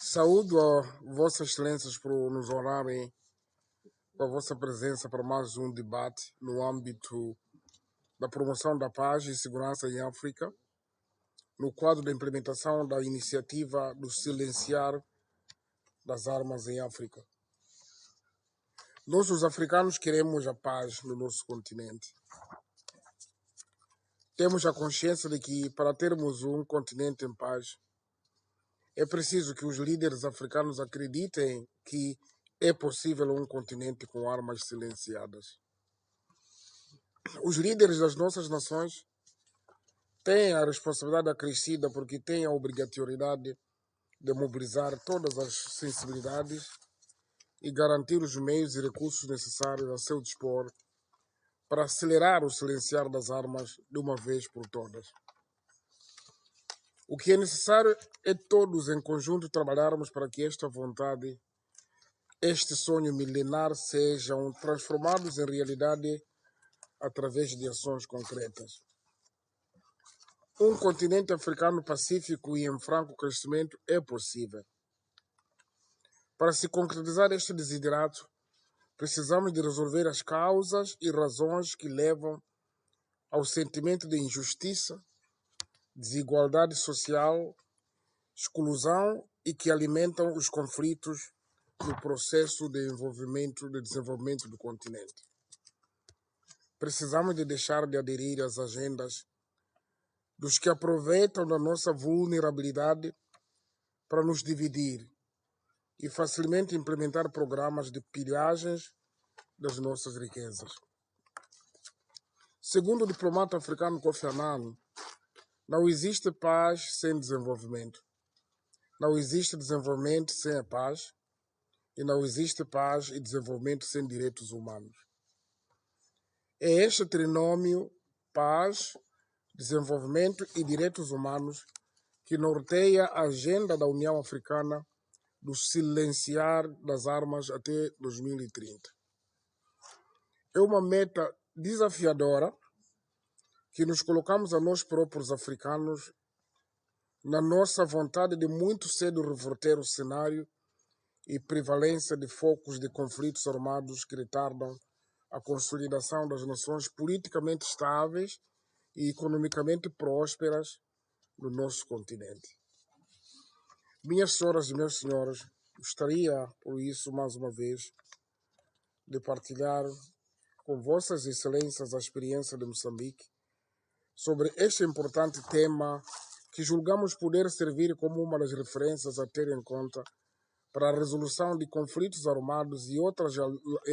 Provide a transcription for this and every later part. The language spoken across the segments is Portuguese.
Saúdo a Vossas Excelências por nos honrarem com a vossa presença para mais um debate no âmbito da promoção da paz e segurança em África, no quadro da implementação da iniciativa do silenciar das armas em África. Nós, os africanos, queremos a paz no nosso continente. Temos a consciência de que, para termos um continente em paz, é preciso que os líderes africanos acreditem que é possível um continente com armas silenciadas. Os líderes das nossas nações têm a responsabilidade acrescida porque têm a obrigatoriedade de mobilizar todas as sensibilidades e garantir os meios e recursos necessários a seu dispor para acelerar o silenciar das armas de uma vez por todas. O que é necessário é todos em conjunto trabalharmos para que esta vontade, este sonho milenar sejam transformados em realidade através de ações concretas. Um continente africano pacífico e em franco crescimento é possível. Para se concretizar este desiderato, precisamos de resolver as causas e razões que levam ao sentimento de injustiça, desigualdade social, exclusão e que alimentam os conflitos no processo de desenvolvimento do continente. Precisamos de deixar de aderir às agendas dos que aproveitam da nossa vulnerabilidade para nos dividir e facilmente implementar programas de pilhagens das nossas riquezas. Segundo o diplomata africano Kofi Annan, não existe paz sem desenvolvimento. Não existe desenvolvimento sem a paz. E não existe paz e desenvolvimento sem direitos humanos. É este trinômio, paz, desenvolvimento e direitos humanos, que norteia a agenda da União Africana do silenciar das armas até 2030. É uma meta desafiadora que nos colocamos a nós próprios africanos na nossa vontade de muito cedo reverter o cenário e prevalência de focos de conflitos armados que retardam a consolidação das nações politicamente estáveis e economicamente prósperas no nosso continente. Minhas senhoras e meus senhores, gostaria, por isso, mais uma vez, de partilhar com Vossas Excelências a experiência de Moçambique sobre este importante tema que julgamos poder servir como uma das referências a ter em conta para a resolução de conflitos armados em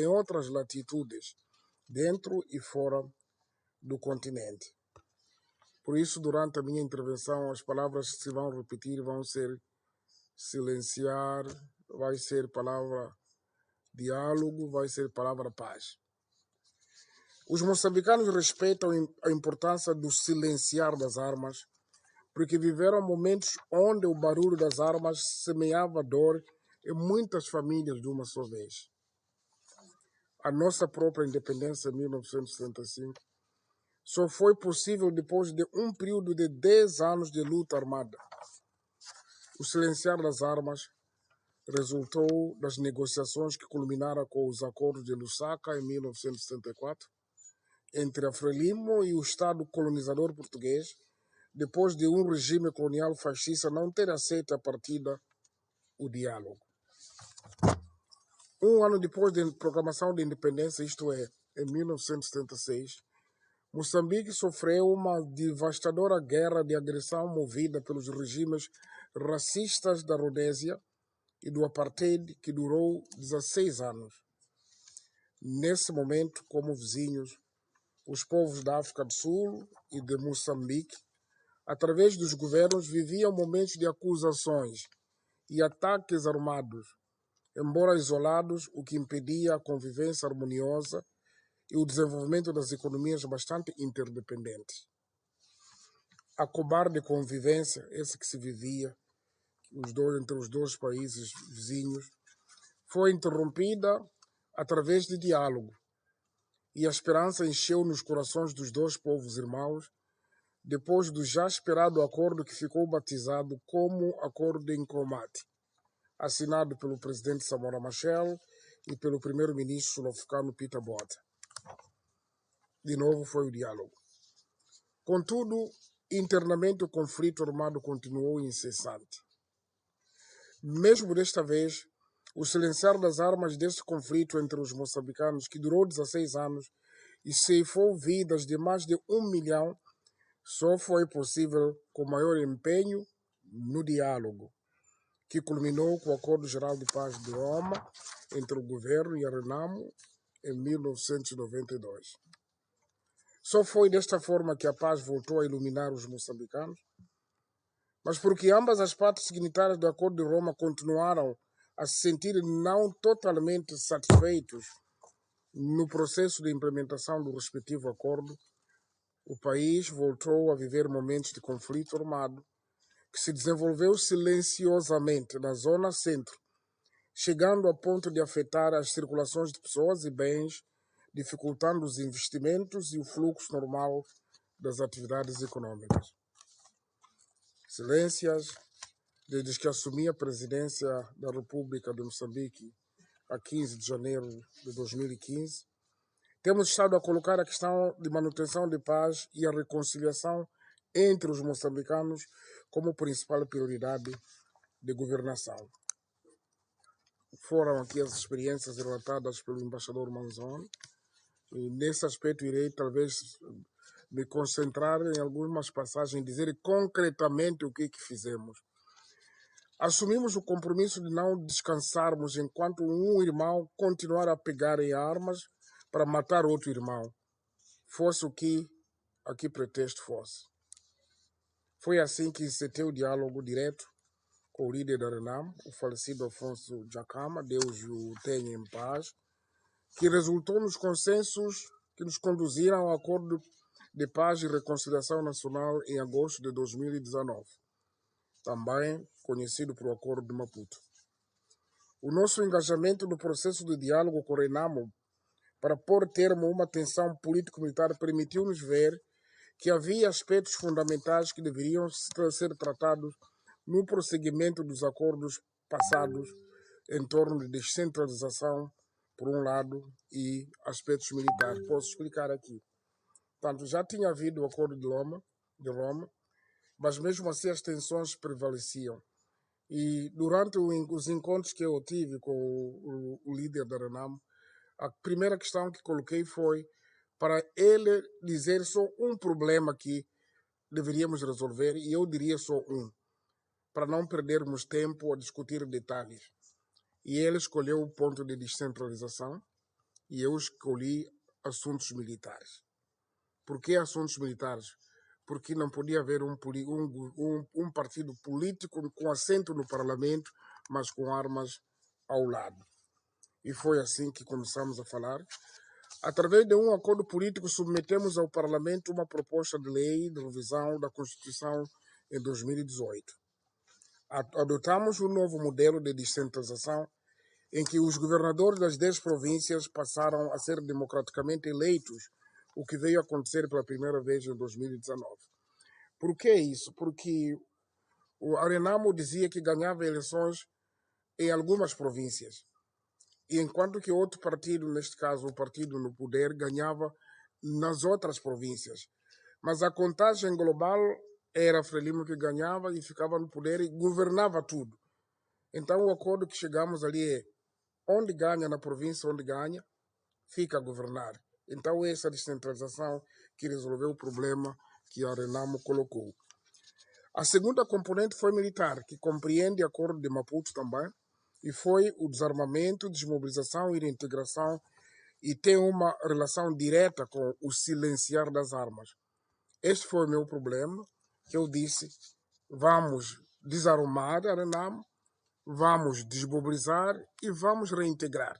outras latitudes, dentro e fora do continente. Por isso, durante a minha intervenção, as palavras que se vão repetir vão ser silenciar, vai ser palavra diálogo, vai ser palavra paz. Os moçambicanos respeitam a importância do silenciar das armas, porque viveram momentos onde o barulho das armas semeava dor em muitas famílias de uma só vez. A nossa própria independência em 1965 só foi possível depois de um período de 10 anos de luta armada. O silenciar das armas resultou das negociações que culminaram com os acordos de Lusaka em 1974, entre a Frelimo e o Estado colonizador português, depois de um regime colonial fascista não ter aceito a partida o diálogo. Um ano depois da proclamação da independência, isto é, em 1976, Moçambique sofreu uma devastadora guerra de agressão movida pelos regimes racistas da Rodésia e do Apartheid, que durou 16 anos. Nesse momento, como vizinhos, os povos da África do Sul e de Moçambique, através dos governos, viviam momentos de acusações e ataques armados, embora isolados, o que impedia a convivência harmoniosa e o desenvolvimento das economias bastante interdependentes. A cobarde convivência, esse que se vivia entre os dois países vizinhos, foi interrompida através de diálogo, e a esperança encheu nos corações dos dois povos irmãos, depois do já esperado acordo que ficou batizado como Acordo em Cromática. assinado pelo presidente Samora Machel e pelo primeiro-ministro sul-africano Peter Botha. De novo foi o diálogo. Contudo, internamente o conflito armado continuou incessante. Mesmo desta vez, o silenciar das armas deste conflito entre os moçambicanos, que durou 16 anos e ceifou vidas de mais de 1 milhão, só foi possível com maior empenho no diálogo, que culminou com o Acordo Geral de Paz de Roma entre o governo e a Renamo em 1992. Só foi desta forma que a paz voltou a iluminar os moçambicanos, mas porque ambas as partes signatárias do Acordo de Roma continuaram a se sentir não totalmente satisfeitos no processo de implementação do respectivo acordo, o país voltou a viver momentos de conflito armado que se desenvolveu silenciosamente na zona centro, chegando a ponto de afetar as circulações de pessoas e bens, dificultando os investimentos e o fluxo normal das atividades econômicas. Excelências, desde que assumi a presidência da República de Moçambique a 15 de janeiro de 2015, temos estado a colocar a questão de manutenção de paz e a reconciliação entre os moçambicanos como principal prioridade de governação. Foram aqui as experiências relatadas pelo embaixador Manzoni, e nesse aspecto irei talvez me concentrar em algumas passagens e dizer concretamente o que fizemos. Assumimos o compromisso de não descansarmos enquanto um irmão continuar a pegar em armas para matar outro irmão, fosse o que aqui pretexto fosse. Foi assim que incitei o diálogo direto com o líder da Renamo, o falecido Afonso Dhlakama, Deus o tenha em paz, que resultou nos consensos que nos conduziram ao Acordo de Paz e Reconciliação Nacional em agosto de 2019, também conhecido por Acordo de Maputo. O nosso engajamento no processo de diálogo com o Renamo para pôr termo a uma tensão político-militar permitiu-nos ver que havia aspectos fundamentais que deveriam ser tratados no prosseguimento dos acordos passados em torno de descentralização, por um lado, e aspectos militares. Posso explicar aqui. Portanto, já tinha havido o Acordo de Roma, mas mesmo assim as tensões prevaleciam. E durante os encontros que eu tive com o líder da Renamo, a primeira questão que coloquei foi para ele dizer só um problema que deveríamos resolver, e eu diria só um, para não perdermos tempo a discutir detalhes. E ele escolheu o ponto de descentralização e eu escolhi assuntos militares. Por que assuntos militares? Porque não podia haver um partido político com assento no parlamento, mas com armas ao lado. E foi assim que começamos a falar. Através de um acordo político, submetemos ao Parlamento uma proposta de lei de revisão da Constituição em 2018. Adotamos um novo modelo de descentralização em que os governadores das 10 províncias passaram a ser democraticamente eleitos, o que veio a acontecer pela primeira vez em 2019. Por que isso? Porque o Renamo dizia que ganhava eleições em algumas províncias, e enquanto que outro partido, neste caso o partido no poder, ganhava nas outras províncias. Mas a contagem global era Frelimo que ganhava e ficava no poder e governava tudo. Então o acordo que chegamos ali é onde ganha na província, onde ganha, fica a governar. Então essa descentralização que resolveu o problema que a Renamo colocou. A segunda componente foi militar, que compreende o Acordo de Maputo também, e foi o desarmamento, desmobilização e reintegração, e tem uma relação direta com o silenciar das armas. Este foi o meu problema, que eu disse, vamos desarmar a Renamo, vamos desmobilizar e vamos reintegrar.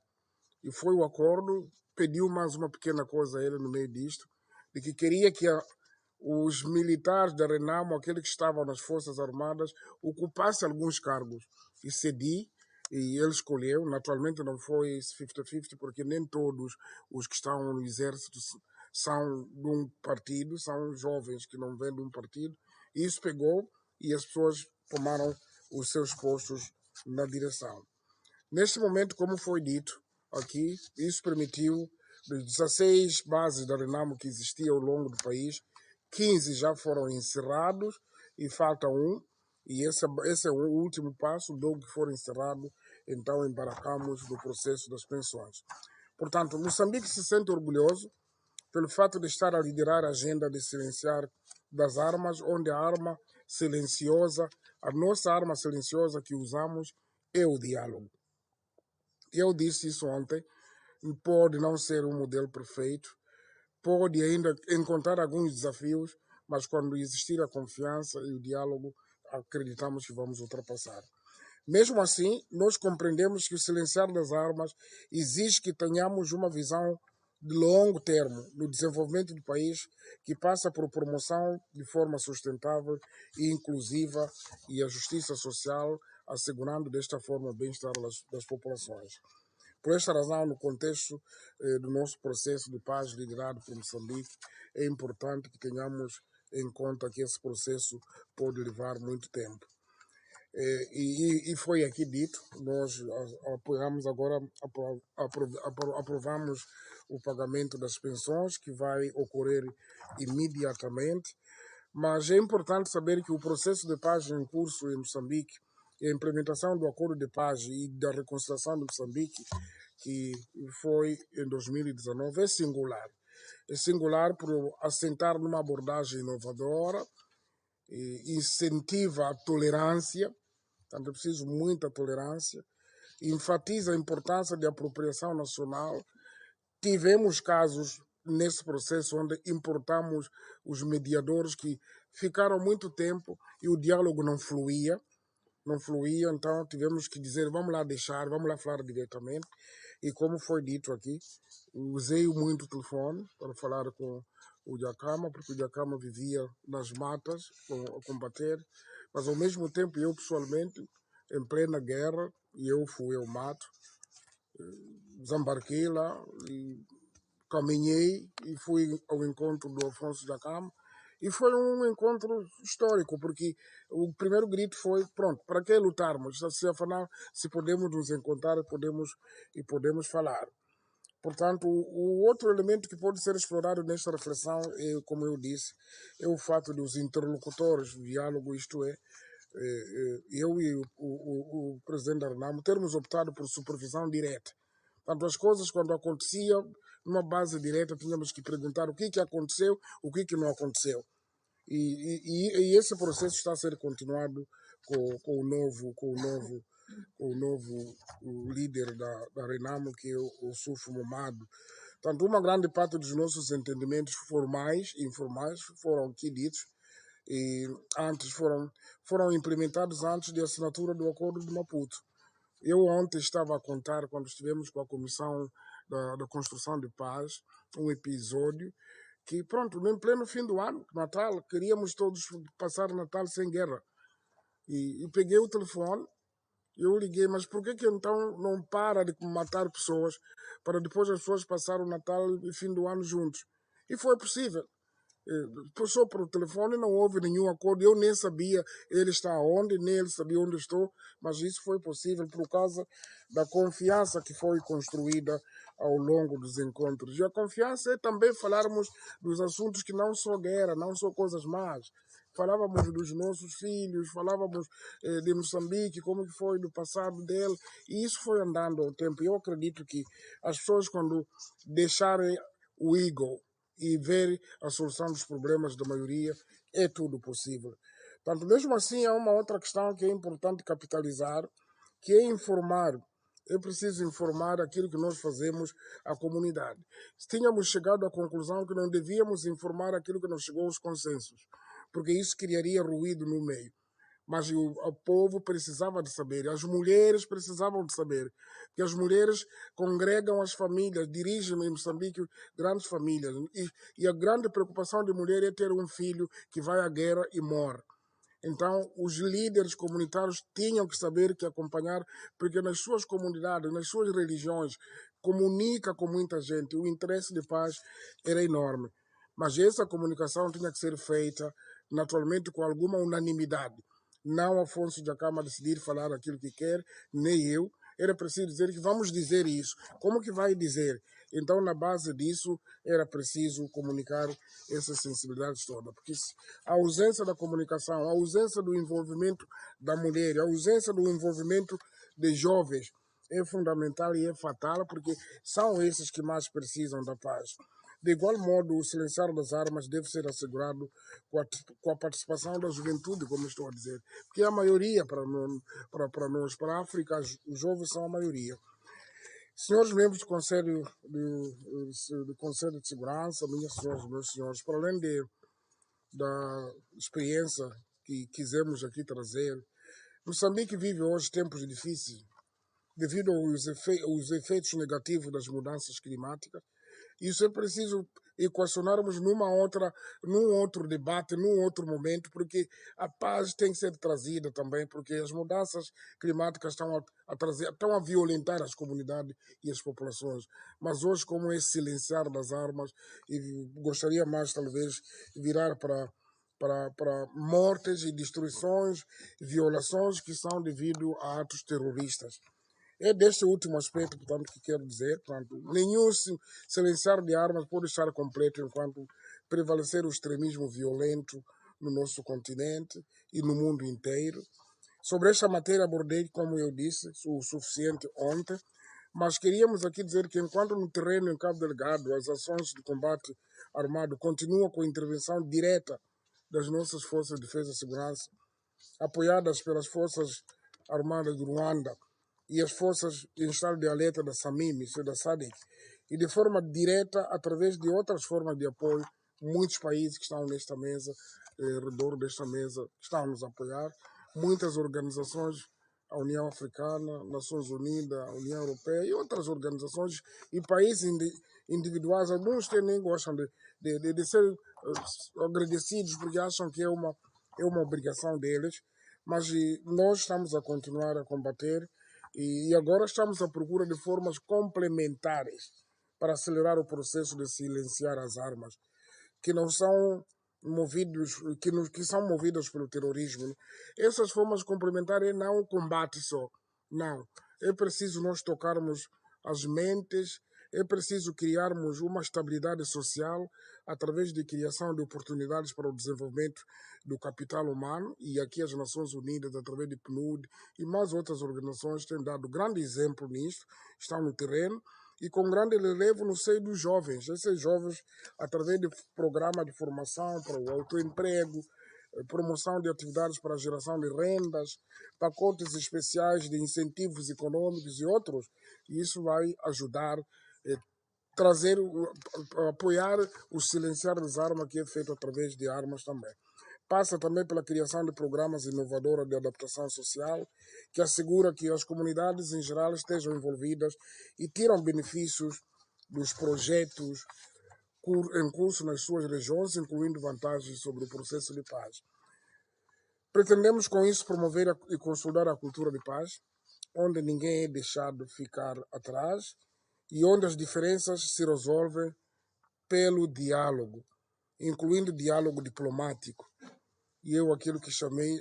E foi o acordo, pediu mais uma pequena coisa a ele no meio disto, de que queria que os militares da Renamo, aqueles que estavam nas Forças Armadas, ocupassem alguns cargos. E cedi, e ele escolheu. Naturalmente não foi 50-50, porque nem todos os que estão no Exército são de um partido, são jovens que não vêm de um partido. E isso pegou e as pessoas tomaram os seus postos na direção. Neste momento, como foi dito aqui, isso permitiu, dos 16 bases da Renamo que existiam ao longo do país, 15 já foram encerrados e falta um, e esse é o último passo. Logo que for encerrado, então embarcamos no processo das pensões. Portanto, Moçambique se sente orgulhoso pelo fato de estar a liderar a agenda de silenciar das armas, onde a arma silenciosa, a nossa arma silenciosa que usamos é o diálogo. Eu disse isso ontem, pode não ser um modelo perfeito, pode ainda encontrar alguns desafios, mas quando existir a confiança e o diálogo, acreditamos que vamos ultrapassar. Mesmo assim, nós compreendemos que o silenciar das armas exige que tenhamos uma visão de longo termo no desenvolvimento do país, que passa por promoção de forma sustentável e inclusiva e a justiça social, assegurando desta forma o bem-estar das populações. Por esta razão, no contexto do nosso processo de paz liderado por Moçambique, é importante que tenhamos em conta que esse processo pode levar muito tempo. E foi aqui dito, nós apoiamos agora, aprovamos o pagamento das pensões, que vai ocorrer imediatamente, mas é importante saber que o processo de paz em curso em Moçambique e a implementação do acordo de paz e da reconciliação de Moçambique, que foi em 2019, é singular. É singular por assentar numa abordagem inovadora, incentiva a tolerância, portanto é preciso muita tolerância, enfatiza a importância de apropriação nacional. Tivemos casos nesse processo onde importamos os mediadores que ficaram muito tempo e o diálogo não fluía, então tivemos que dizer, vamos lá falar diretamente. E como foi dito aqui, usei muito o telefone para falar com o Djakama, porque o Djakama vivia nas matas a combater, mas ao mesmo tempo eu pessoalmente, em plena guerra, e eu fui ao mato, desembarquei lá e caminhei e fui ao encontro do Afonso Djakama. E foi um encontro histórico, porque o primeiro grito foi, pronto, para que lutarmos? Se podemos nos encontrar e podemos falar. Portanto, o outro elemento que pode ser explorado nesta reflexão, é, como eu disse, é o fato dos interlocutores do diálogo, isto é, eu e o presidente da Renamo termos optado por supervisão direta. Portanto, as coisas, quando aconteciam, numa base direta, tínhamos que perguntar o que aconteceu, o que não aconteceu. E esse processo está a ser continuado com o novo líder da Renamo, que é o Sufo Momado. Portanto, uma grande parte dos nossos entendimentos formais e informais foram aqui ditos e foram implementados antes da assinatura do Acordo de Maputo. Eu ontem estava a contar, quando estivemos com a Comissão da Construção de Paz, um episódio que, pronto, em pleno fim do ano, Natal, queríamos todos passar Natal sem guerra. E peguei o telefone, eu liguei, mas por que então não para de matar pessoas para depois as pessoas passarem o Natal e fim do ano juntos? E foi possível. Só por telefone não houve nenhum acordo, eu nem sabia ele está onde, nem ele sabia onde estou, mas isso foi possível por causa da confiança que foi construída ao longo dos encontros. E a confiança é também falarmos dos assuntos que não são guerra, não são coisas más. Falávamos dos nossos filhos, falávamos de Moçambique, como que foi do passado dele, e isso foi andando ao tempo. Eu acredito que as pessoas, quando deixarem o ego e ver a solução dos problemas da maioria, é tudo possível. Portanto, mesmo assim, há uma outra questão que é importante capitalizar, que é informar. É preciso informar aquilo que nós fazemos à comunidade. Tínhamos chegado à conclusão que não devíamos informar aquilo que não chegou aos consensos, porque isso criaria ruído no meio. Mas o povo precisava de saber, as mulheres precisavam de saber, que as mulheres congregam as famílias, dirigem em Moçambique grandes famílias, e a grande preocupação de mulher é ter um filho que vai à guerra e morre. Então, os líderes comunitários tinham que saber que acompanhar, porque nas suas comunidades, nas suas religiões, comunica com muita gente, o interesse de paz era enorme. Mas essa comunicação tinha que ser feita, naturalmente, com alguma unanimidade. não Afonso Dhlakama decidir falar aquilo que quer, nem eu. Era preciso dizer que vamos dizer isso. Como que vai dizer? Então, na base disso, era preciso comunicar essas sensibilidades todas. Porque a ausência da comunicação, a ausência do envolvimento da mulher, a ausência do envolvimento de jovens é fundamental e é fatal, porque são esses que mais precisam da paz. De igual modo, o silenciar das armas deve ser assegurado com a participação da juventude, como estou a dizer, porque é a maioria para nós, para a África, os jovens são a maioria. Senhores membros do Conselho de Segurança, minhas senhoras e meus senhores, para além da experiência que quisemos aqui trazer, Moçambique vive hoje tempos difíceis devido aos efeitos negativos das mudanças climáticas. Isso é preciso equacionarmos num outro debate, num outro momento, porque a paz tem que ser trazida também, porque as mudanças climáticas estão a violentar as comunidades e as populações. Mas hoje, como é silenciar das armas, e gostaria mais, talvez, virar para mortes e destruições, violações que são devido a atos terroristas. É deste último aspecto, portanto, que quero dizer, portanto, nenhum silenciar de armas pode estar completo enquanto prevalecer o extremismo violento no nosso continente e no mundo inteiro. Sobre esta matéria abordei, como eu disse, o suficiente ontem, mas queríamos aqui dizer que enquanto no terreno em Cabo Delgado as ações de combate armado continuam com a intervenção direta das nossas forças de defesa e segurança, apoiadas pelas forças armadas do Ruanda e as forças em estado de alerta da SAMIM e da SADC, e de forma direta, através de outras formas de apoio, muitos países que estão nesta mesa, ao redor desta mesa, estão a nos apoiar, muitas organizações, a União Africana, Nações Unidas, a União Europeia e outras organizações e países individuais, alguns que nem gostam de ser agradecidos porque acham que é uma obrigação deles, mas nós estamos a continuar a combater e agora estamos à procura de formas complementares para acelerar o processo de silenciar as armas, que não são movidos, que são movidas pelo terrorismo. Essas formas complementares não o combate só, não. É preciso nós tocarmos as mentes, é preciso criarmos uma estabilidade social através de criação de oportunidades para o desenvolvimento do capital humano, e aqui as Nações Unidas, através de PNUD e mais outras organizações, têm dado grande exemplo nisto, estão no terreno, e com grande relevo no seio dos jovens. Esses jovens, através de programas de formação para o autoemprego, promoção de atividades para a geração de rendas, pacotes especiais de incentivos econômicos e outros, e isso vai ajudar trazer, apoiar o silenciar das armas que é feito através de armas também. Passa também pela criação de programas inovadores de adaptação social, que assegura que as comunidades em geral estejam envolvidas e tiram benefícios dos projetos em curso nas suas regiões, incluindo vantagens sobre o processo de paz. Pretendemos com isso promover e consolidar a cultura de paz, onde ninguém é deixado ficar atrás e onde as diferenças se resolvem pelo diálogo, incluindo diálogo diplomático. E eu aquilo que chamei,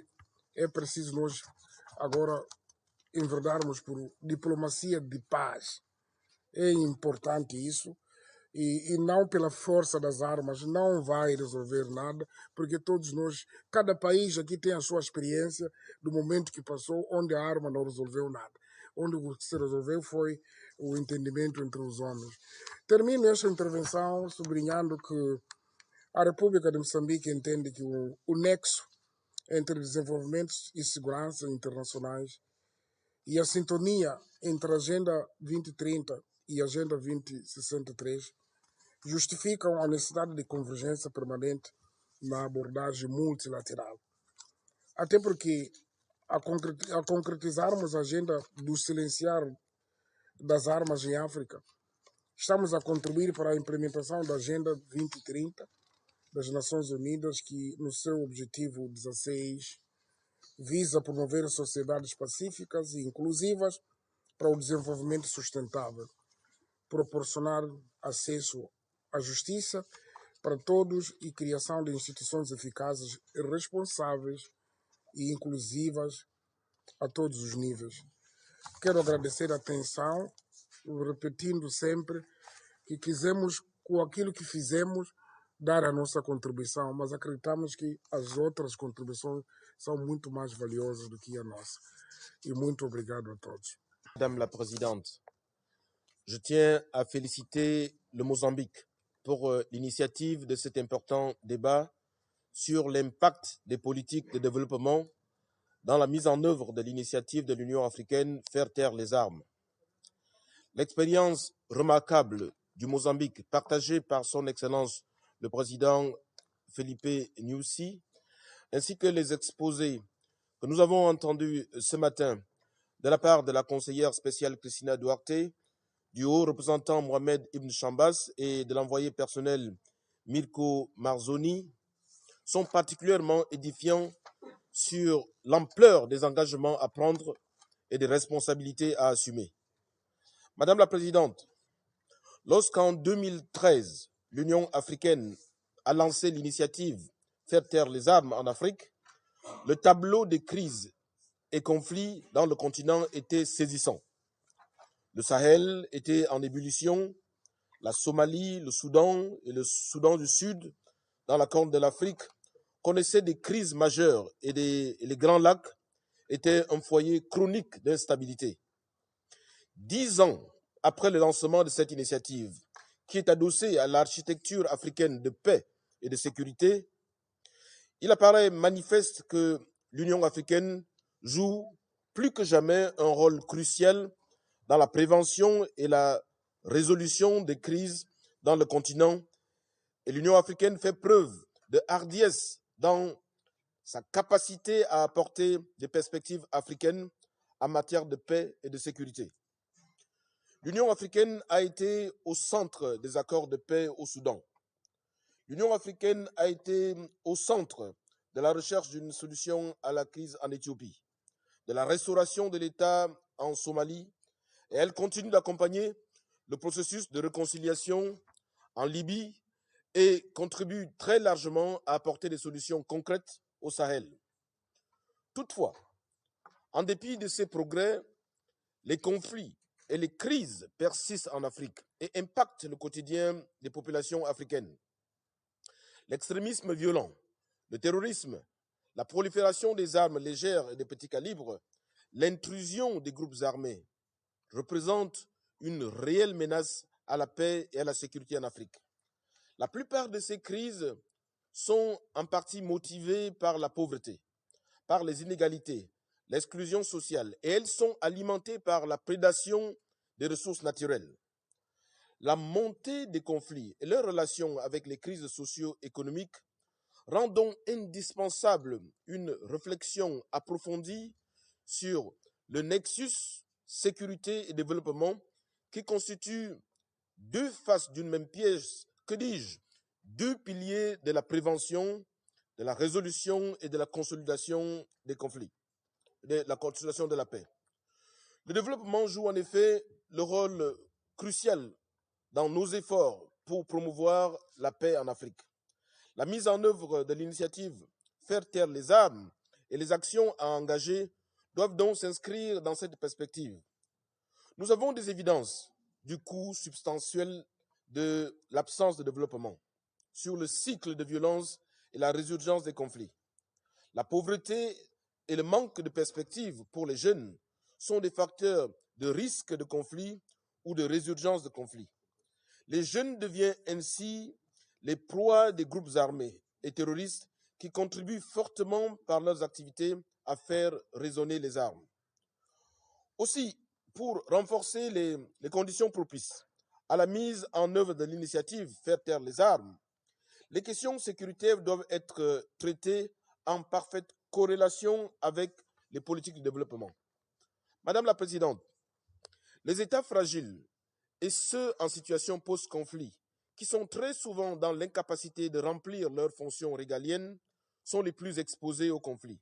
é preciso nós agora enverdarmos por diplomacia de paz. É importante isso. E não pela força das armas, não vai resolver nada, porque todos nós, cada país aqui tem a sua experiência do momento que passou, onde a arma não resolveu nada. Onde o que se resolveu foi o entendimento entre os homens. Termino esta intervenção sublinhando que a República de Moçambique entende que o nexo entre desenvolvimento e segurança internacionais e a sintonia entre a Agenda 2030 e a Agenda 2063 justificam a necessidade de convergência permanente na abordagem multilateral. Até porque, a concretizarmos a agenda do silenciar das armas em África, estamos a contribuir para a implementação da Agenda 2030 das Nações Unidas, que no seu objetivo 16 visa promover sociedades pacíficas e inclusivas para o desenvolvimento sustentável, proporcionar acesso à justiça para todos e criação de instituições eficazes e responsáveis e inclusivas a todos os níveis. Quero agradecer a atenção, repetindo sempre que quisemos, com aquilo que fizemos, dar a nossa contribuição, mas acreditamos que as outras contribuições são muito mais valiosas do que a nossa. E muito obrigado a todos. Madame la Présidente, je tiens à féliciter le Mozambique pour l'initiative de cet important débat sur l'impact des politiques de développement dans la mise en œuvre de l'initiative de l'Union africaine Faire taire les armes. L'expérience remarquable du Mozambique, partagée par son Excellence le Président Felipe Nyusi, ainsi que les exposés que nous avons entendus ce matin de la part de la conseillère spéciale Christina Duarte, du haut représentant Mohamed Ibn Chambas et de l'envoyé personnel Mirko Marzoni, sont particulièrement édifiants sur l'ampleur des engagements à prendre et des responsabilités à assumer. Madame la Présidente, lorsqu'en 2013, l'Union africaine a lancé l'initiative Faire taire les armes en Afrique, le tableau des crises et conflits dans le continent était saisissant. Le Sahel était en ébullition, la Somalie, le Soudan et le Soudan du Sud, dans la Corne de l'Afrique, connaissaient des crises majeures et les Grands Lacs étaient un foyer chronique d'instabilité. 10 ans après le lancement de cette initiative, qui est adossée à l'architecture africaine de paix et de sécurité, il apparaît manifeste que l'Union africaine joue plus que jamais un rôle crucial dans la prévention et la résolution des crises dans le continent, et l'Union africaine fait preuve de hardiesse dans sa capacité à apporter des perspectives africaines en matière de paix et de sécurité. L'Union africaine a été au centre des accords de paix au Soudan. L'Union africaine a été au centre de la recherche d'une solution à la crise en Éthiopie, de la restauration de l'État en Somalie, et elle continue d'accompagner le processus de réconciliation en Libye et contribue très largement à apporter des solutions concrètes au Sahel. Toutefois, en dépit de ces progrès, les conflits et les crises persistent en Afrique et impactent le quotidien des populations africaines. L'extrémisme violent, le terrorisme, la prolifération des armes légères et des petits calibres, l'intrusion des groupes armés représentent une réelle menace à la paix et à la sécurité en Afrique. La plupart de ces crises sont en partie motivées par la pauvreté, par les inégalités, l'exclusion sociale, et elles sont alimentées par la prédation des ressources naturelles. La montée des conflits et leurs relations avec les crises socio-économiques rend donc indispensable une réflexion approfondie sur le nexus sécurité et développement qui constituent deux faces d'une même pièce, que dis-je, deux piliers de la prévention, de la résolution et de la consolidation des conflits, de la consolidation de la paix. Le développement joue en effet le rôle crucial dans nos efforts pour promouvoir la paix en Afrique. La mise en œuvre de l'initiative Faire taire les armes et les actions à engager doivent donc s'inscrire dans cette perspective. Nous avons des évidences du coût substantiel de l'absence de développement sur le cycle de violence et la résurgence des conflits. La pauvreté et le manque de perspectives pour les jeunes sont des facteurs de risque de conflit ou de résurgence de conflits. Les jeunes deviennent ainsi les proies des groupes armés et terroristes qui contribuent fortement par leurs activités à faire résonner les armes. Aussi, pour renforcer les conditions propices à la mise en œuvre de l'initiative Faire taire les armes, les questions sécuritaires doivent être traitées en parfaite corrélation avec les politiques de développement. Madame la Présidente, les États fragiles et ceux en situation post-conflit, qui sont très souvent dans l'incapacité de remplir leurs fonctions régaliennes, sont les plus exposés au conflit.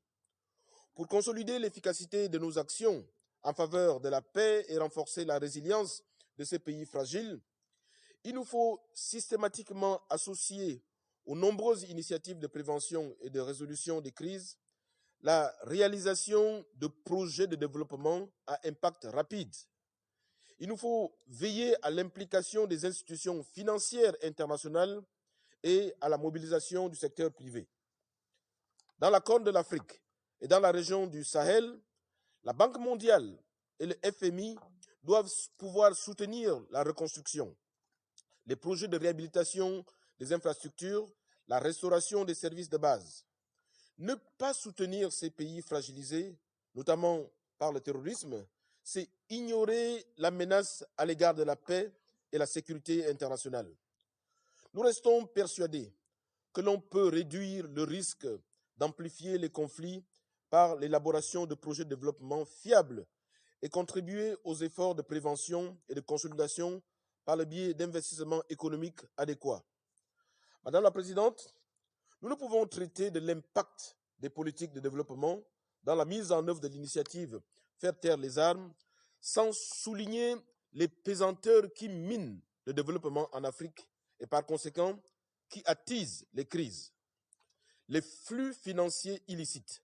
Pour consolider l'efficacité de nos actions en faveur de la paix et renforcer la résilience de ces pays fragiles, il nous faut systématiquement associer aux nombreuses initiatives de prévention et de résolution des crises la réalisation de projets de développement à impact rapide. Il nous faut veiller à l'implication des institutions financières internationales et à la mobilisation du secteur privé. Dans la Corne de l'Afrique et dans la région du Sahel, la Banque mondiale et le FMI doivent pouvoir soutenir la reconstruction, les projets de réhabilitation des infrastructures, la restauration des services de base. Ne pas soutenir ces pays fragilisés, notamment par le terrorisme, c'est ignorer la menace à l'égard de la paix et la sécurité internationale. Nous restons persuadés que l'on peut réduire le risque d'amplifier les conflits par l'élaboration de projets de développement fiables et contribuer aux efforts de prévention et de consolidation par le biais d'investissements économiques adéquats. Madame la Présidente, nous ne pouvons traiter de l'impact des politiques de développement dans la mise en œuvre de l'initiative Faire taire les armes sans souligner les pesanteurs qui minent le développement en Afrique et par conséquent qui attisent les crises. Les flux financiers illicites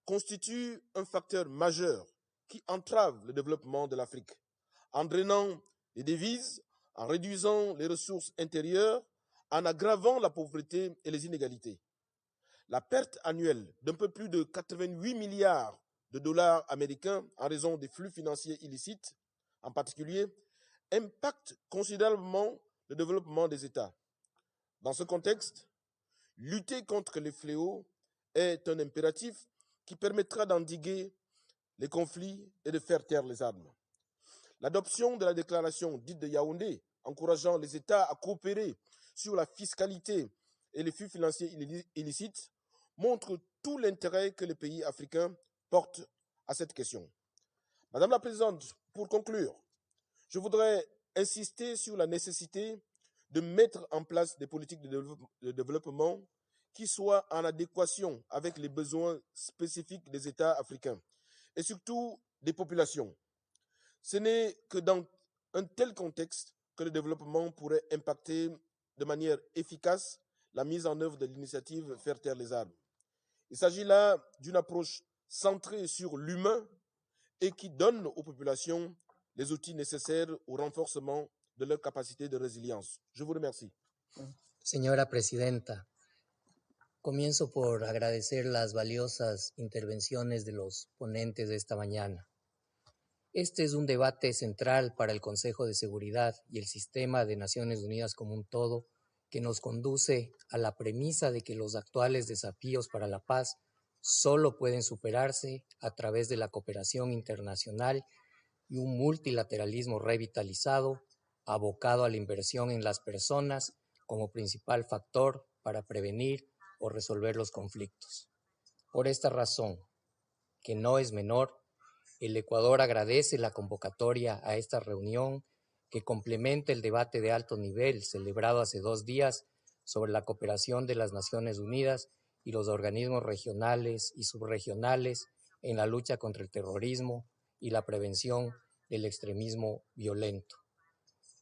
constituent un facteur majeur qui entrave le développement de l'Afrique, en drainant les devises, en réduisant les ressources intérieures, en aggravant la pauvreté et les inégalités. La perte annuelle d'un peu plus de 88 milliards de dollars américains en raison des flux financiers illicites, en particulier, impacte considérablement le développement des États. Dans ce contexte, lutter contre les fléaux est un impératif qui permettra d'endiguer les conflits et de faire taire les armes. L'adoption de la déclaration dite de Yaoundé, encourageant les États à coopérer sur la fiscalité et les flux financiers illicites, montre tout l'intérêt que les pays africains portent à cette question. Madame la Présidente, pour conclure, je voudrais insister sur la nécessité de mettre en place des politiques de développement qui soient en adéquation avec les besoins spécifiques des États africains et surtout des populations. Ce n'est que dans un tel contexte que le développement pourrait impacter de manière efficace la mise en œuvre de l'initiative Faire taire les armes. Il s'agit là d'une approche centrée sur l'humain et qui donne aux populations les outils nécessaires au renforcement de leur capacité de résilience. Je vous remercie. Señora Presidenta, comienzo por agradecer las valiosas intervenciones de los ponentes de esta mañana. Este es un debate central para el Consejo de Seguridad y el sistema de Naciones Unidas como un todo, que nos conduce a la premisa de que los actuales desafíos para la paz solo pueden superarse a través de la cooperación internacional y un multilateralismo revitalizado, abocado a la inversión en las personas como principal factor para prevenir o resolver los conflictos. Por esta razón, que no es menor, el Ecuador agradece la convocatoria a esta reunión que complementa el debate de alto nivel celebrado hace 2 días sobre la cooperación de las Naciones Unidas y los organismos regionales y subregionales en la lucha contra el terrorismo y la prevención del extremismo violento.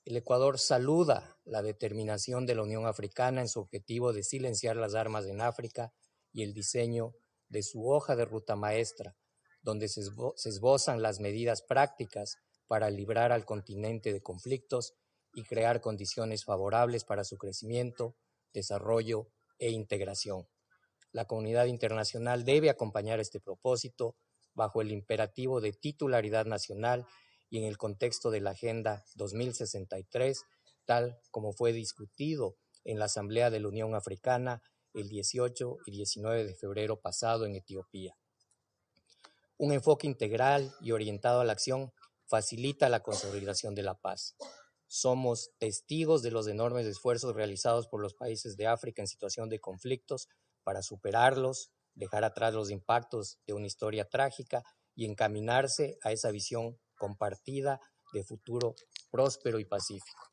El Ecuador saluda la determinación de la Unión Africana en su objetivo de silenciar las armas en África y el diseño de su hoja de ruta maestra, donde se esbozan las medidas prácticas para librar al continente de conflictos y crear condiciones favorables para su crecimiento, desarrollo e integración. La comunidad internacional debe acompañar este propósito bajo el imperativo de titularidad nacional y en el contexto de la Agenda 2063, tal como fue discutido en la Asamblea de la Unión Africana el 18 y 19 de febrero pasado en Etiopía. Un enfoque integral y orientado a la acción facilita la consolidación de la paz. Somos testigos de los enormes esfuerzos realizados por los países de África en situación de conflictos para superarlos, dejar atrás los impactos de una historia trágica y encaminarse a esa visión compartida de futuro próspero y pacífico.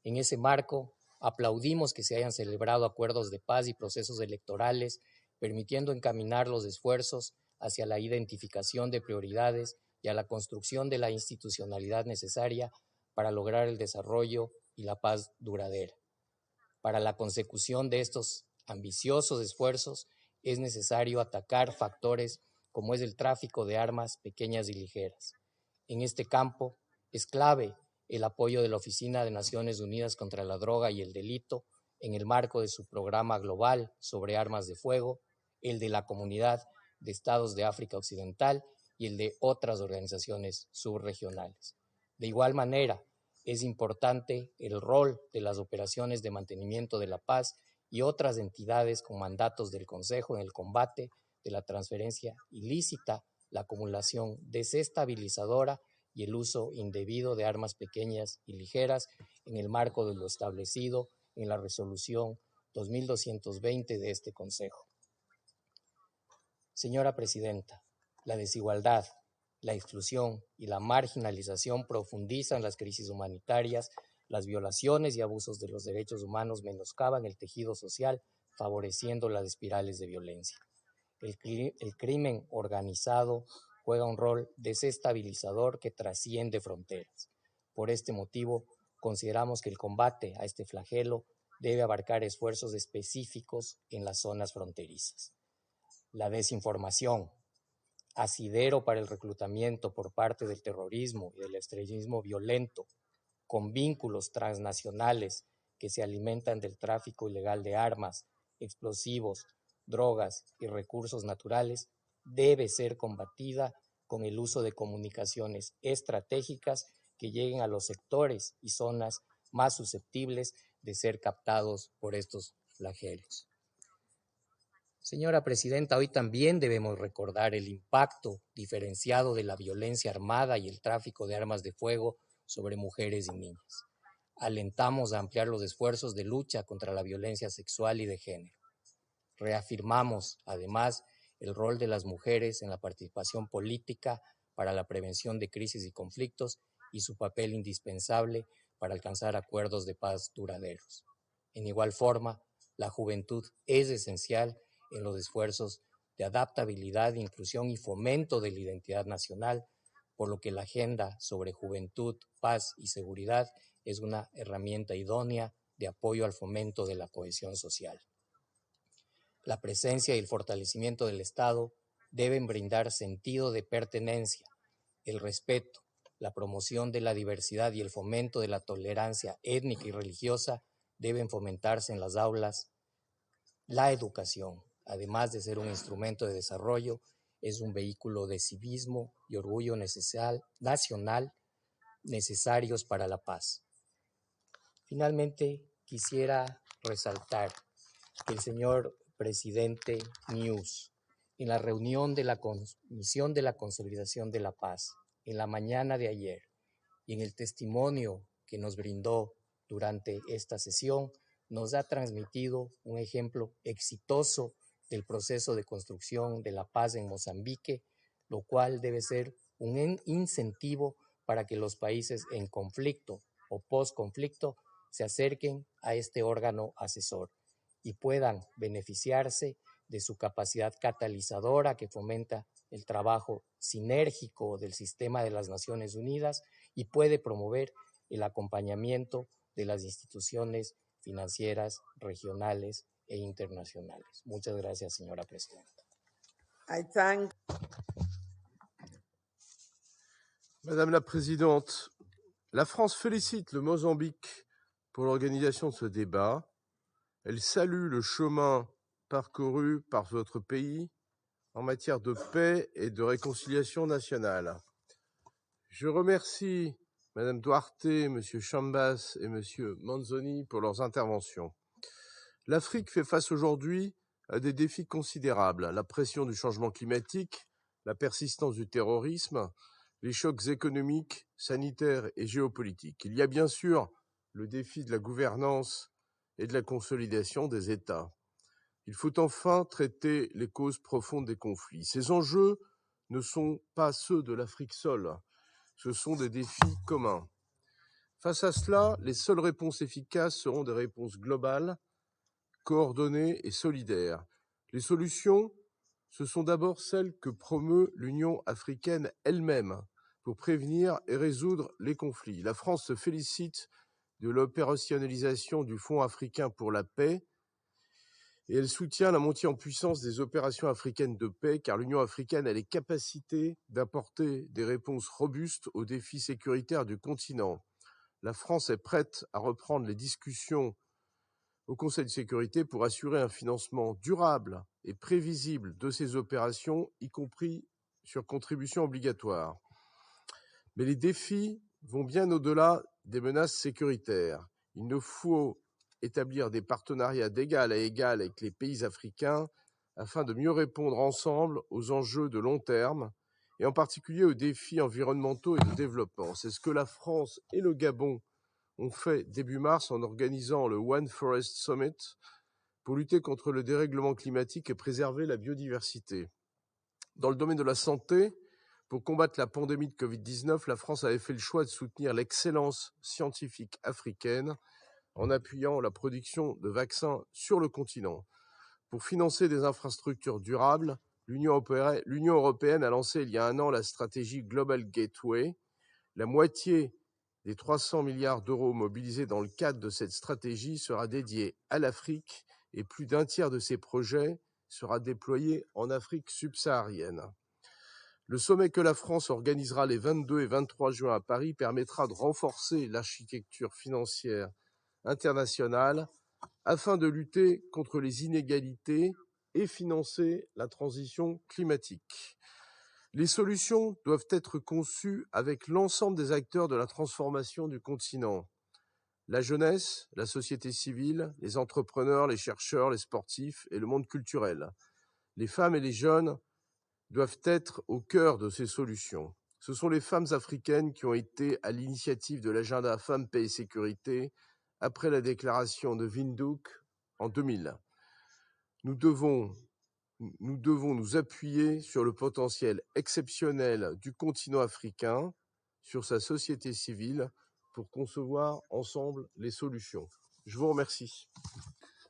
En ese marco, aplaudimos que se hayan celebrado acuerdos de paz y procesos electorales, permitiendo encaminar los esfuerzos hacia la identificación de prioridades y a la construcción de la institucionalidad necesaria para lograr el desarrollo y la paz duradera. Para la consecución de estos ambiciosos esfuerzos, es necesario atacar factores como es el tráfico de armas pequeñas y ligeras. En este campo es clave el apoyo de la Oficina de Naciones Unidas contra la Droga y el Delito en el marco de su programa global sobre armas de fuego, el de la Comunidad de Estados de África Occidental y el de otras organizaciones subregionales. De igual manera, es importante el rol de las operaciones de mantenimiento de la paz y otras entidades con mandatos del Consejo en el combate de la transferencia ilícita, la acumulación desestabilizadora y el uso indebido de armas pequeñas y ligeras en el marco de lo establecido en la resolución 2220 de este Consejo. Señora Presidenta, la desigualdad, la exclusión y la marginalización profundizan las crisis humanitarias, las violaciones y abusos de los derechos humanos menoscaban el tejido social, favoreciendo las espirales de violencia. El crimen organizado juega un rol desestabilizador que trasciende fronteras. Por este motivo, consideramos que el combate a este flagelo debe abarcar esfuerzos específicos en las zonas fronterizas. La desinformación, asidero para el reclutamiento por parte del terrorismo y del extremismo violento, con vínculos transnacionales que se alimentan del tráfico ilegal de armas, explosivos, drogas y recursos naturales, debe ser combatida con el uso de comunicaciones estratégicas que lleguen a los sectores y zonas más susceptibles de ser captados por estos flagelos. Señora Presidenta, hoy también debemos recordar el impacto diferenciado de la violencia armada y el tráfico de armas de fuego sobre mujeres y niñas. Alentamos a ampliar los esfuerzos de lucha contra la violencia sexual y de género. Reafirmamos, además, el rol de las mujeres en la participación política para la prevención de crisis y conflictos y su papel indispensable para alcanzar acuerdos de paz duraderos. En igual forma, la juventud es esencial en los esfuerzos de adaptabilidad, inclusión y fomento de la identidad nacional, por lo que la agenda sobre juventud, paz y seguridad es una herramienta idónea de apoyo al fomento de la cohesión social. La presencia y el fortalecimiento del Estado deben brindar sentido de pertenencia, el respeto, la promoción de la diversidad y el fomento de la tolerancia étnica y religiosa deben fomentarse en las aulas. La educación, además de ser un instrumento de desarrollo, es un vehículo de civismo y orgullo nacional necesarios para la paz. Finalmente, quisiera resaltar que el señor presidente News, en la reunión de la Comisión de la Consolidación de la Paz, en la mañana de ayer, y en el testimonio que nos brindó durante esta sesión, nos ha transmitido un ejemplo exitoso del proceso de construcción de la paz en Mozambique, lo cual debe ser un incentivo para que los países en conflicto o post-conflicto se acerquen a este órgano asesor y puedan beneficiarse de su capacidad catalizadora que fomenta el trabajo sinérgico del sistema de las Naciones Unidas y puede promover el acompañamiento de las instituciones financieras, regionales e internacionales. Muchas gracias, señora Presidenta. Madame la Présidente, la France félicite le Mozambique pour l'organisation de ce débat. Elle salue le chemin parcouru par votre pays en matière de paix et de réconciliation nationale. Je remercie Madame Duarte, Monsieur Chambas et Monsieur Manzoni pour leurs interventions. L'Afrique fait face aujourd'hui à des défis considérables, la pression du changement climatique, la persistance du terrorisme, les chocs économiques, sanitaires et géopolitiques. Il y a bien sûr le défi de la gouvernance et de la consolidation des États. Il faut enfin traiter les causes profondes des conflits. Ces enjeux ne sont pas ceux de l'Afrique seule, ce sont des défis communs. Face à cela, les seules réponses efficaces seront des réponses globales, coordonnées et solidaires. Les solutions, ce sont d'abord celles que promeut l'Union africaine elle-même pour prévenir et résoudre les conflits. La France se félicite de l'opérationnalisation du Fonds africain pour la paix et elle soutient la montée en puissance des opérations africaines de paix, car l'Union africaine a les capacités d'apporter des réponses robustes aux défis sécuritaires du continent. La France est prête à reprendre les discussions au Conseil de sécurité pour assurer un financement durable et prévisible de ces opérations, y compris sur contribution obligatoire. Mais les défis vont bien au-delà des menaces sécuritaires. Il nous faut établir des partenariats d'égal à égal avec les pays africains afin de mieux répondre ensemble aux enjeux de long terme et en particulier aux défis environnementaux et de développement. C'est ce que la France et le Gabon ont fait début mars en organisant le One Forest Summit pour lutter contre le dérèglement climatique et préserver la biodiversité. Dans le domaine de la santé, pour combattre la pandémie de Covid-19, la France avait fait le choix de soutenir l'excellence scientifique africaine en appuyant la production de vaccins sur le continent. Pour financer des infrastructures durables, l'Union européenne a lancé il y a un an la stratégie Global Gateway. La moitié des 300 milliards d'euros mobilisés dans le cadre de cette stratégie sera dédiée à l'Afrique et plus d'un tiers de ces projets sera déployé en Afrique subsaharienne. Le sommet que la France organisera les 22 et 23 juin à Paris permettra de renforcer l'architecture financière internationale afin de lutter contre les inégalités et financer la transition climatique. Les solutions doivent être conçues avec l'ensemble des acteurs de la transformation du continent. La jeunesse, la société civile, les entrepreneurs, les chercheurs, les sportifs et le monde culturel. Les femmes et les jeunes doivent être au cœur de ces solutions. Ce sont les femmes africaines qui ont été à l'initiative de l'agenda Femmes, Paix et Sécurité après la déclaration de Windhoek en 2000. Nous devons nous appuyer sur le potentiel exceptionnel du continent africain, sur sa société civile, pour concevoir ensemble les solutions. Je vous remercie.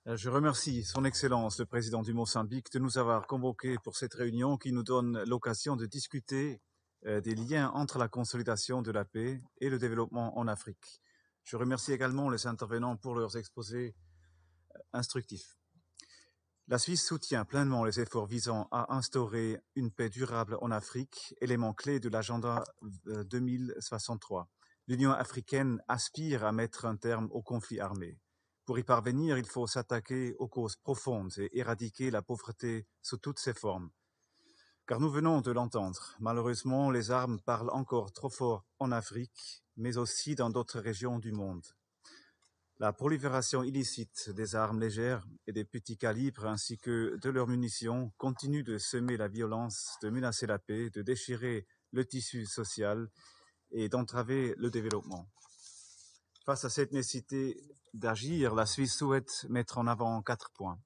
Je remercie Son Excellence le Président du Mozambique de nous avoir convoqués pour cette réunion qui nous donne l'occasion de discuter des liens entre la consolidation de la paix et le développement en Afrique. Je remercie également les intervenants pour leurs exposés instructifs. La Suisse soutient pleinement les efforts visant à instaurer une paix durable en Afrique, élément clé de l'agenda 2063. L'Union africaine aspire à mettre un terme aux conflits armés. Pour y parvenir, il faut s'attaquer aux causes profondes et éradiquer la pauvreté sous toutes ses formes. Car nous venons de l'entendre, malheureusement, les armes parlent encore trop fort en Afrique, mais aussi dans d'autres régions du monde. La prolifération illicite des armes légères et des petits calibres ainsi que de leurs munitions continue de semer la violence, de menacer la paix, de déchirer le tissu social et d'entraver le développement. Face à cette nécessité d'agir, la Suisse souhaite mettre en avant 4 points.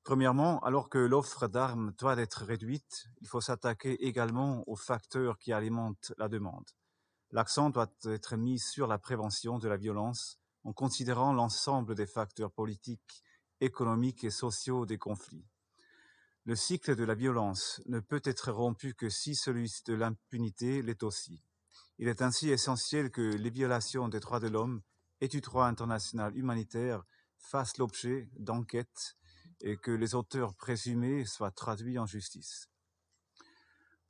Premièrement, alors que l'offre d'armes doit être réduite, il faut s'attaquer également aux facteurs qui alimentent la demande. L'accent doit être mis sur la prévention de la violence en considérant l'ensemble des facteurs politiques, économiques et sociaux des conflits. Le cycle de la violence ne peut être rompu que si celui de l'impunité l'est aussi. Il est ainsi essentiel que les violations des droits de l'homme et du droit international humanitaire fassent l'objet d'enquêtes et que les auteurs présumés soient traduits en justice.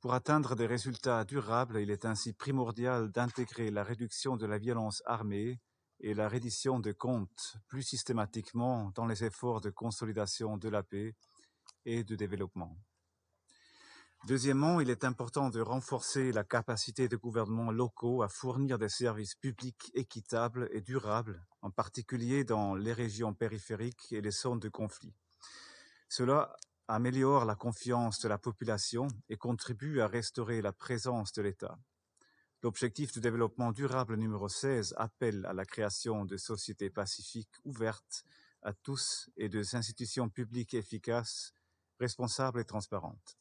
Pour atteindre des résultats durables, il est ainsi primordial d'intégrer la réduction de la violence armée et la reddition de comptes plus systématiquement dans les efforts de consolidation de la paix et de développement. Deuxièmement, il est important de renforcer la capacité des gouvernements locaux à fournir des services publics équitables et durables, en particulier dans les régions périphériques et les zones de conflit. Cela améliore la confiance de la population et contribue à restaurer la présence de l'État. L'objectif de développement durable numéro 16 appelle à la création de sociétés pacifiques ouvertes à tous et de institutions publiques efficaces, responsables et transparentes.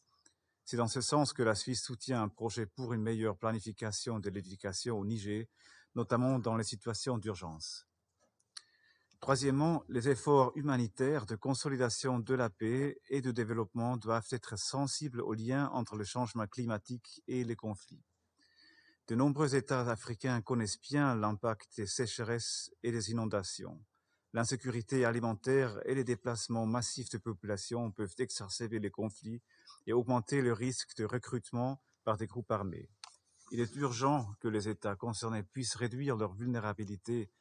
C'est dans ce sens que la Suisse soutient un projet pour une meilleure planification de l'éducation au Niger, notamment dans les situations d'urgence. Troisièmement, les efforts humanitaires de consolidation de la paix et de développement doivent être sensibles aux liens entre le changement climatique et les conflits. De nombreux États africains connaissent bien l'impact des sécheresses et des inondations. L'insécurité alimentaire et les déplacements massifs de population peuvent exacerber les conflits et augmenter le risque de recrutement par des groupes armés. Il est urgent que les États concernés puissent réduire leur vulnérabilité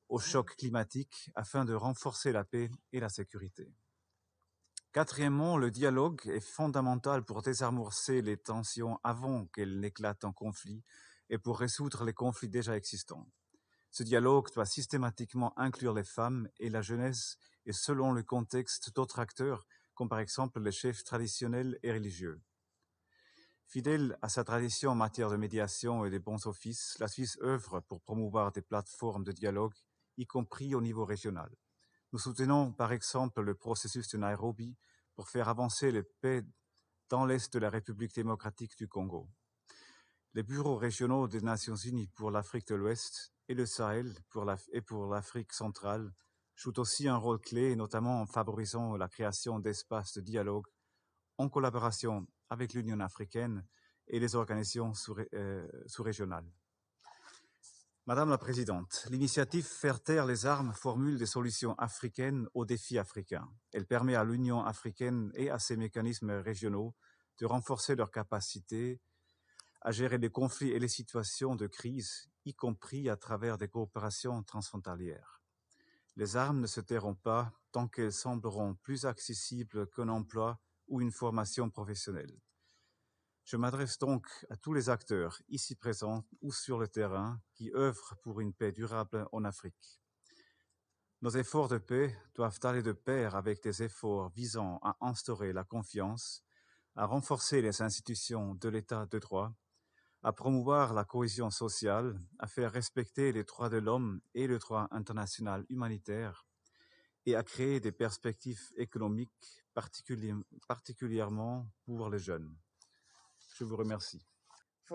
au choc climatique afin de renforcer la paix et la sécurité. Quatrièmement, le dialogue est fondamental pour désamorcer les tensions avant qu'elles n'éclatent en conflit et pour résoudre les conflits déjà existants. Ce dialogue doit systématiquement inclure les femmes et la jeunesse et selon le contexte d'autres acteurs, comme par exemple les chefs traditionnels et religieux. Fidèle à sa tradition en matière de médiation et de bons offices, la Suisse œuvre pour promouvoir des plateformes de dialogue, y compris au niveau régional. Nous soutenons par exemple le processus de Nairobi pour faire avancer la paix dans l'Est de la République démocratique du Congo. Les bureaux régionaux des Nations Unies pour l'Afrique de l'Ouest et le Sahel et pour l'Afrique centrale jouent aussi un rôle clé, notamment en favorisant la création d'espaces de dialogue en collaboration avec l'Union africaine et les organisations sous-régionales. Madame la Présidente, l'initiative Faire taire les armes formule des solutions africaines aux défis africains. Elle permet à l'Union africaine et à ses mécanismes régionaux de renforcer leurs capacités à gérer les conflits et les situations de crise, y compris à travers des coopérations transfrontalières. Les armes ne se tairont pas tant qu'elles sembleront plus accessibles qu'un emploi ou une formation professionnelle. Je m'adresse donc à tous les acteurs ici présents ou sur le terrain qui œuvrent pour une paix durable en Afrique. Nos efforts de paix doivent aller de pair avec des efforts visant à instaurer la confiance, à renforcer les institutions de l'État de droit, à promouvoir la cohésion sociale, à faire respecter les droits de l'homme et le droit international humanitaire, et à créer des perspectives économiques particulièrement pour les jeunes. Je vous remercie.